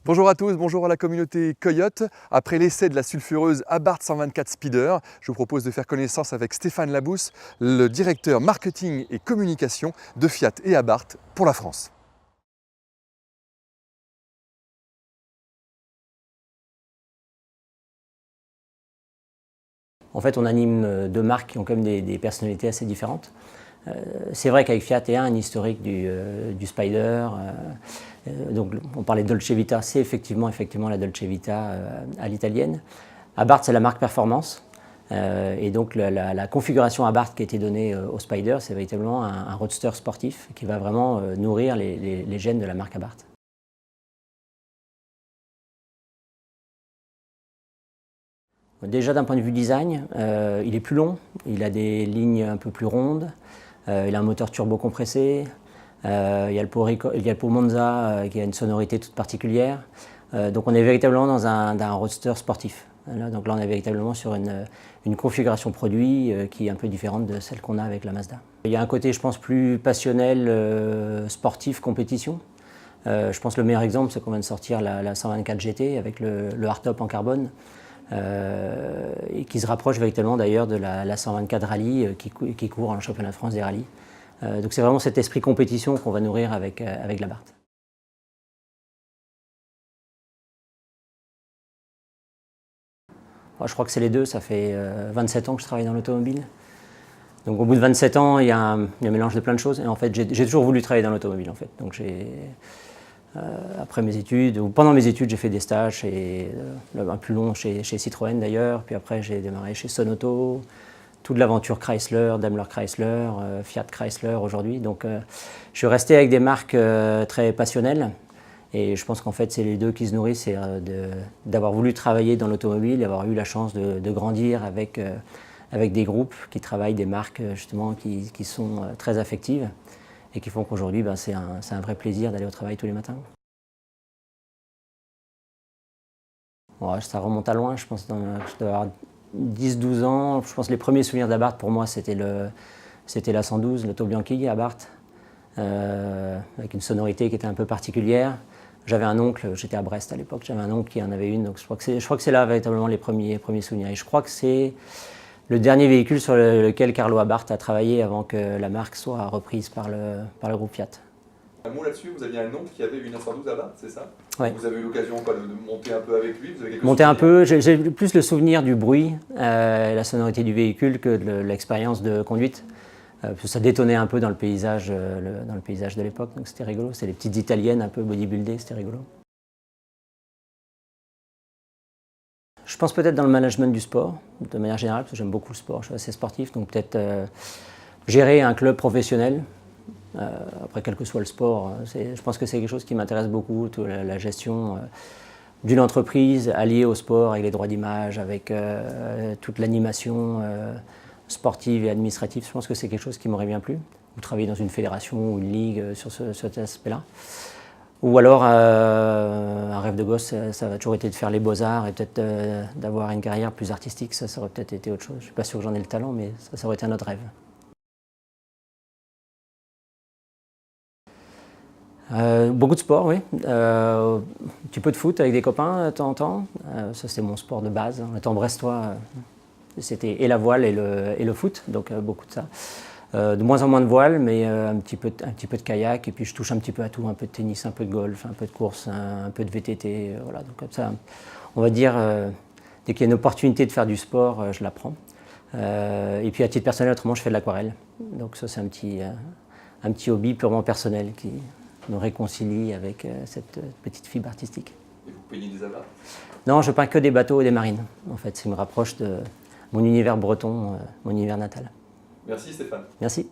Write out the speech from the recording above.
Bonjour à tous, bonjour à la communauté Coyote. Après l'essai de la sulfureuse Abarth 124 Speeder, je vous propose de faire connaissance avec Stéphane Labousse, le directeur marketing et communication de Fiat et Abarth pour la France. En fait, on anime deux marques qui ont quand même des personnalités assez différentes. C'est vrai qu'avec Fiat, il y a un historique du Spider. Donc, on parlait de Dolce Vita, c'est effectivement la Dolce Vita à l'italienne. Abarth, c'est la marque performance. Et donc, la configuration Abarth qui a été donnée au Spider, c'est véritablement un roadster sportif qui va vraiment nourrir les gènes de la marque Abarth. Déjà d'un point de vue design, il est plus long, il a des lignes un peu plus rondes, il a un moteur turbo compressé, il y a le pot Monza qui a une sonorité toute particulière. Donc on est véritablement dans un roadster sportif. Donc là on est véritablement sur une configuration produit qui est un peu différente de celle qu'on a avec la Mazda. Il y a un côté je pense plus passionnel, sportif, compétition. Je pense que le meilleur exemple c'est qu'on vient de sortir la 124 GT avec le hardtop en carbone. Et qui se rapproche véritablement d'ailleurs de la 124 Rallye qui court en championnat de France des rallyes. Donc c'est vraiment cet esprit compétition qu'on va nourrir avec l'Abarth. Je crois que c'est les deux, ça fait 27 ans que je travaille dans l'automobile. Donc au bout de 27 ans, il y a un mélange de plein de choses. Et en fait, j'ai toujours voulu travailler dans l'automobile en fait. Donc après mes études, ou pendant mes études, j'ai fait des stages, un plus long chez Citroën d'ailleurs, puis après j'ai démarré chez Sonauto, toute l'aventure Chrysler, Daimler Chrysler, Fiat Chrysler aujourd'hui. Donc je suis resté avec des marques très passionnelles, et je pense qu'en fait c'est les deux qui se nourrissent, c'est d'avoir voulu travailler dans l'automobile, d'avoir eu la chance de grandir avec des groupes qui travaillent des marques justement qui sont très affectives. Et qui font qu'aujourd'hui, c'est un vrai plaisir d'aller au travail tous les matins. Ouais, ça remonte à loin, je pense que je dois avoir 10-12 ans. Je pense que les premiers souvenirs d'Abarth pour moi, c'était la 112, l'Auto Bianchi Abarth, avec une sonorité qui était un peu particulière. J'avais un oncle, j'étais à Brest à l'époque, j'avais un oncle qui en avait une, donc je crois que c'est là véritablement les premiers souvenirs. Et je crois que c'est le dernier véhicule sur lequel Carlo Abarth a travaillé avant que la marque soit reprise par le groupe Fiat. Un mot là-dessus, vous aviez un oncle qui avait une 112 Abarth, c'est ça? Ouais. Vous avez eu l'occasion de monter un peu avec lui? Vous avez monter un peu, j'ai plus le souvenir du bruit, la sonorité du véhicule que de l'expérience de conduite. Parce que ça détonnait un peu dans le paysage de l'époque, donc c'était rigolo. C'était les petites italiennes un peu bodybuildées, c'était rigolo. Je pense peut-être dans le management du sport, de manière générale, parce que j'aime beaucoup le sport, je suis assez sportif, donc peut-être gérer un club professionnel, après quel que soit le sport, je pense que c'est quelque chose qui m'intéresse beaucoup, la gestion d'une entreprise alliée au sport, avec les droits d'image, avec toute l'animation sportive et administrative, je pense que c'est quelque chose qui m'aurait bien plu, ou travailler dans une fédération ou une ligue sur cet aspect-là. Ou alors, un rêve de gosse, ça a toujours été de faire les beaux-arts et peut-être d'avoir une carrière plus artistique, ça aurait peut-être été autre chose. Je ne suis pas sûr que j'en ai le talent, mais ça aurait été un autre rêve. Beaucoup de sport, oui. Un petit peu de foot avec des copains de temps en temps. Ça, c'est mon sport de base. En étant brestois, c'était et la voile et le foot, donc beaucoup de ça. De moins en moins de voile, mais un petit peu de kayak, et puis je touche un petit peu à tout, un peu de tennis, un peu de golf, un peu de course, un peu de VTT, voilà. Donc comme ça, on va dire, dès qu'il y a une opportunité de faire du sport, je la prends. Et puis à titre personnel, autrement, je fais de l'aquarelle. Donc ça, c'est un petit hobby purement personnel qui me réconcilie avec cette petite fibre artistique. Et vous peignez des Abarth? Non, je peins que des bateaux et des marines, en fait. Ça me rapproche de mon univers breton, mon univers natal. Merci Stéphane. Merci.